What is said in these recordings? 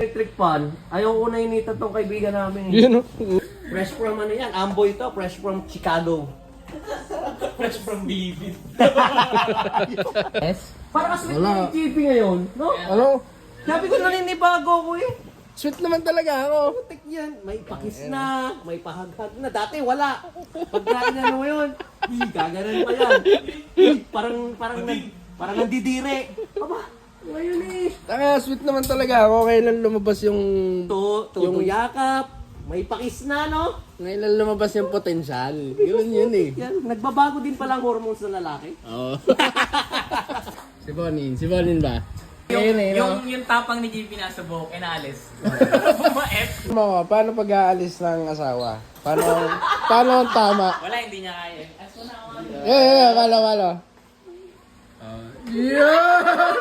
Electric fan, ayaw ko na initan tong kaibigan namin. Yun o. Fresh from ano yan, Amboy to, fresh from Chicago. Fresh from Bibit. Yes? Para kasi Wala. yung GP ngayon, no? Ano? Sabi ko naninibago ko eh. Sweet naman talaga ako. Putik yan, may pakis na, may pahaghag na. Dati wala. Pagkain na mo yun, gaganan pa yan. Parang nandidire. Aba, ngayon eh. Taka, sweet naman talaga ako. Kailan lumabas yung... Yung yakap, may pakis na, no? Kailan lumabas yung potensyal. Yun eh. Yan, nagbabago din palang hormones ng lalaki. Oo. Si Bonin ba? Yung tapang ni JP nasa buhok, inaalis. Bumaet. Mo, paano pag-aalis ng asawa? Paano ang tama? Wala, hindi niya kaya. Aso na ako. Kala. Yeah!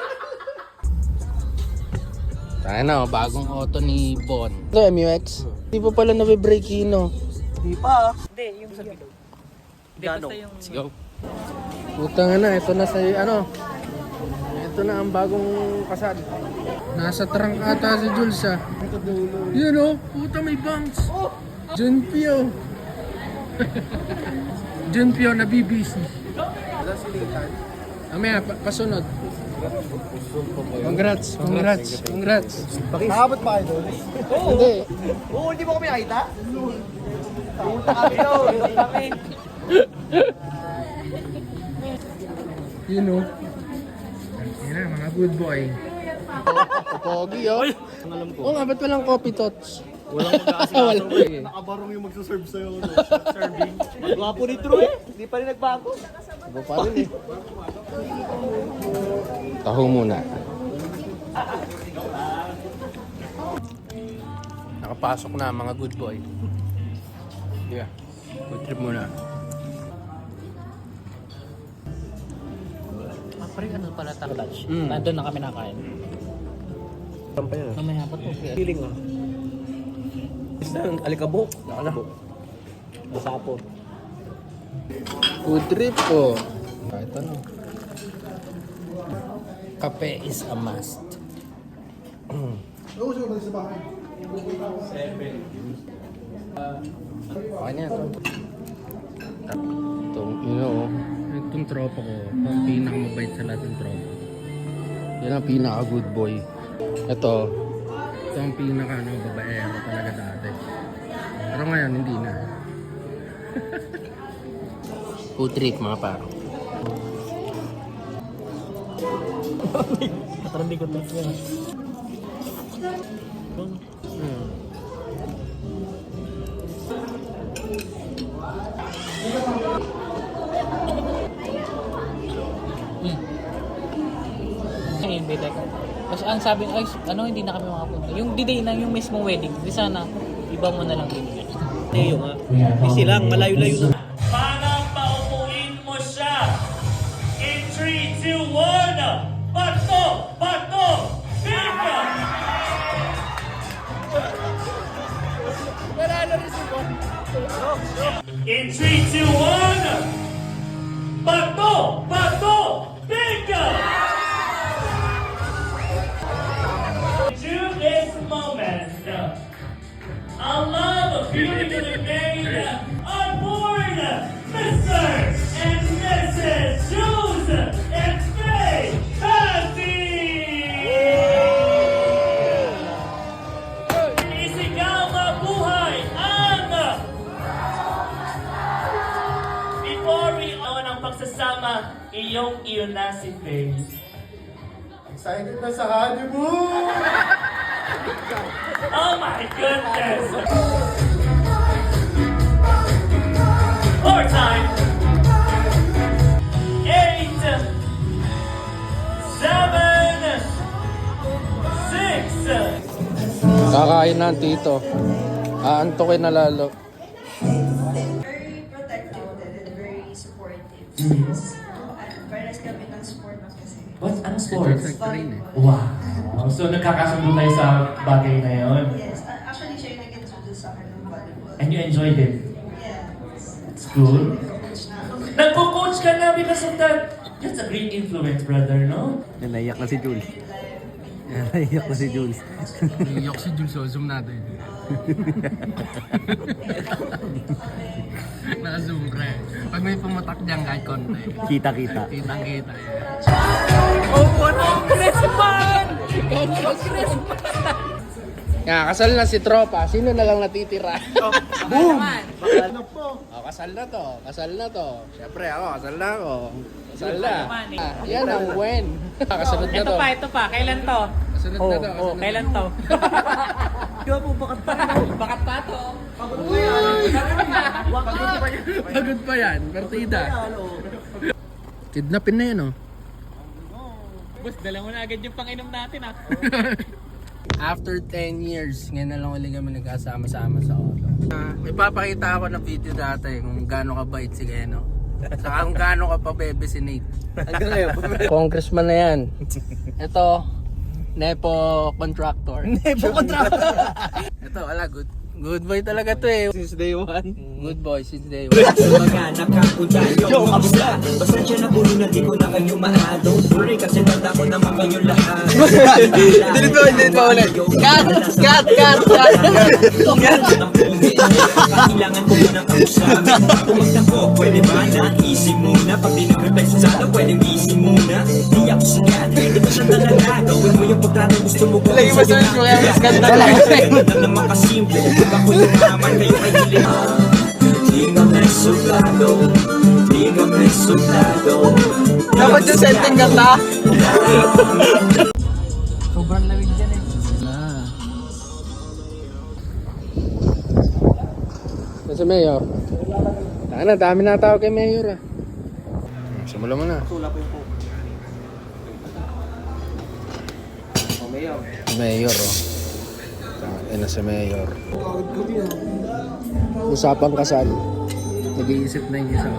Tayo na, bagong auto ni Bon. Ito, MUX. Hindi pa pala nabe-break-ino. Di pa. Hindi, yung sa bilog. Hindi, basta yung... Go. Putang na, ito na sa ito na ang bagong kasal. Nasa trunk ata si Jules ah. Yun o, puta may bangs. Junpyo. Junpyo na BBC. Amaya, pasunod. Congrats. Nakabot pa kayo doon? Hindi. Oo, hindi mo kami nakita? Pumunta kami doon. Yun o. Yan na, mga good boy. Pogi oh. Oo nga, ba't walang coffee tots? Walang mag-aasikaso mo eh. Nakabarong yung magsuserve sa'yo. No? Serving. Magwapo ni True eh. Hindi pa rin nagbago. Iba pa rin eh. Taho muna. Nakapasok na mga good boy. Yeah. Good trip muna. Pare, ano pala lunch? Nandun na kami nakain. Mamaya pa to. Feeling ah. Isa, alikabok. Masapot. Good trip po. Kahit ano. Kape is a must. Okay na ito. Itong tropa ko, ang pinakamabait sa lahat ng tropa. Yan ang pinaka good boy. Ito ang pinaka babaero talaga dati. Pero ngayon hindi na. Food trip mga paro. Katarandi ko to. Ayun, beda ka. Tapos ang sabi, ay, ano, hindi na kami makapunta. Yung D-Day na yung mismong wedding, di sana, iba mo na lang din. Tayo nga. Easy lang, malayo-layo na. Parang paupuin mo siya. In 3, 2, 1. Bato! Bika! In 3, 2, 1. Bato! Bika! To this moment, a love beautifully made on board Mr. and Mrs. Jules and Faye Passy! Isigaw mabuhay ang before we on ang pagsasama, iyong na si Faye. Excited na sa honeymoon! Oh my goodness! More time! 8, 7, 6, Kakain na ang tito. Aantokin na lalo. Very protective and very supportive. Parehas kami ng sport na kasi. Anong sports? Train eh. Wow! So nagkakasundo tayo sa bagay na yon. Yes, actually siya yung nag-introduce sa akin ng volleyball. And you enjoyed it? Yes. It's good. Coach na ako. Nagko-coach ka na because of that. That's a great influence, brother, no? Naiyak na si Jules. Naiyak ko si Jules. Naiyak si Jules, so zoom natin. Naka-zoom ka eh. Pag may pumatak dyan kahit konti. Kita-kita. Kitang-kita eh. Nga, kasal na si Tropa. Sino na lang natitira? Boom! Kasal na to. Kasal na to. Siyempre ako, kasal na ako. Kasal na. Yan ang when. Kasunod na to. Ito pa. Kailan to? Kasunod na to. Kailan to? Bakat pa to. Pagod pa yan. Partida. Kidnapin na yan oh. Boss, dala mo na agad yung pang-inom natin ah. After 10 years, ngayon na lang ulit kami nagkasama-sama sa auto. Ipapakita ako ng video dati kung gaano kabait si Keno. Saka kung gaano ka pa bebe si Nate. Hanggang ngayon. Congressman na yan. Ito, Nepo contractor. Nepo contractor. Ito, wala, good boy talaga to eh. Since day one. Good boy since day one. Mga nakapunta yung kamusta. Basta siya na puno na di ko na kayo maado. Sorry kasi tanda ko naman kayong lahat. Hindi pa ulit. Cut! Kailangan ko munang kamusamin. Tumagtan ko, pwede ba na easy muna. Pag di nag-reflex sana, pwedeng easy muna. Di ako sigat, di ko siya talaga. Gawin mo yung pagkata gusto mo ko. Lagi ba sa mas ganda lang? Ganda naman kasimple. Pag ako yumaman, kayo ay hiling. Di kami suplado. Di kami suplado. Dapat yung senteng ganda. Sobrang lamig dyan eh. Si Mayor. Sana, dami na tao kay Mayor ah. Simula mo na. Tula po yung po. Mayor. Mayor oh. Yan na si Mayor. Usapang kasal. Nag-iisip na yung isa.